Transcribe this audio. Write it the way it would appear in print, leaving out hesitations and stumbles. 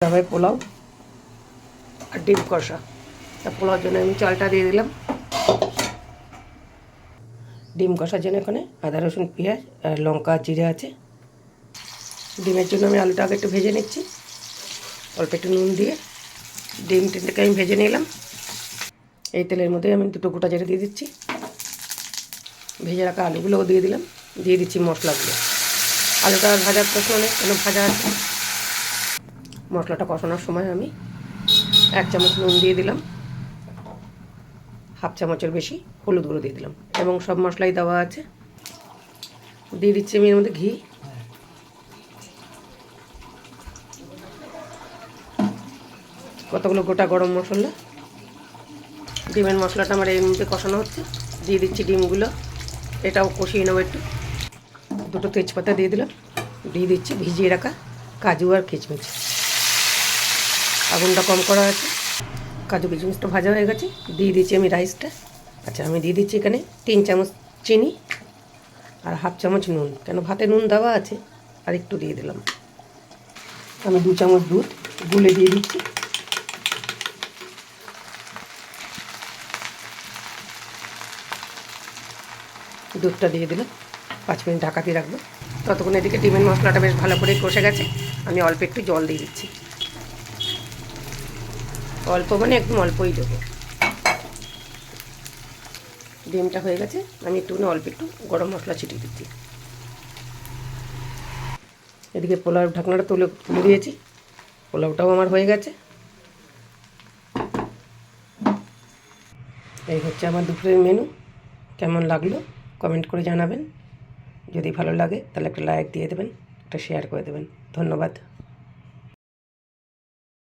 হবে পোলাও আর ডিম কষা। তা পোলাওর জন্য আমি চালটা দিয়ে দিলাম। ডিম কষার জন্য এখানে আদা রসুন পেঁয়াজ আর লঙ্কা জিরে আছে। ডিমের জন্য আমি আলুটা আগে একটু ভেজে নিচ্ছি, অল্প একটু নুন দিয়ে। ডিম তিনটাকে আমি ভেজে নিলাম। এই তেলের মধ্যে আমি দুটো গোটা জিরে দিয়ে দিচ্ছি, ভেজে রাখা আলুগুলোও দিয়ে দিলাম, দিয়ে দিচ্ছি মশলাগুলো। আলুটা আর ভাজার প্রশ্ন নেই, কেন ভাজা আছে। মশলাটা কষানোর সময় আমি 1 চামচ নুন দিয়ে দিলাম, 1/2 চামচের বেশি হলুদ গুঁড়ো দিয়ে দিলাম, এবং সব মশলাই দেওয়া আছে। দিয়ে দিচ্ছি আমি এর মধ্যে ঘি, কতগুলো গোটা গরম মশলা। ডিমের মশলাটা আমার এর মধ্যে কষানো হচ্ছে, দিয়ে দিচ্ছি ডিমগুলো, এটাও কষিয়ে নেবো একটু। দুটো তেজপাতা দিয়ে দিলাম, দিয়ে দিচ্ছি ভিজিয়ে রাখা কাজু আর কিশমিশ। আগুনটা কম করা আছে, কাজু কিশমিশটা ভাজা হয়ে গেছে। দিয়ে দিচ্ছি আমি রাইসটা। আচ্ছা, আমি দিয়ে দিচ্ছি এখানে 3 চামচ চিনি আর 1/2 চামচ নুন, কেন ভাতে নুন দেওয়া আছে, আর একটু দিয়ে দিলাম। আমি 2 চামচ দুধ গুলে দিয়ে দিচ্ছি। দুধটা দিয়ে দিলাম, 5 মিনিট ঢাকা দিয়ে রাখবো। ততক্ষণ এদিকে ডিমের মশলাটা বেশ ভালো করে কষে গেছে। আমি অল্প একটু জল দিয়ে দিচ্ছি, অল্প মানে একদম অল্পই দেবো। ডিমটা হয়ে গেছে, আমি একটুখানি অল্প একটু গরম মশলা ছিটিয়ে দিচ্ছি। এদিকে পোলাও ঢাকনাটা তুলে দিয়েছি, পোলাওটাও আমার হয়ে গেছে। এই হচ্ছে আমার দুপুরের মেনু। কেমন লাগলো কমেন্ট করে জানাবেন। যদি ভালো লাগে তাহলে একটা লাইক দিয়ে দেবেন, একটা শেয়ার করে দেবেন। ধন্যবাদ।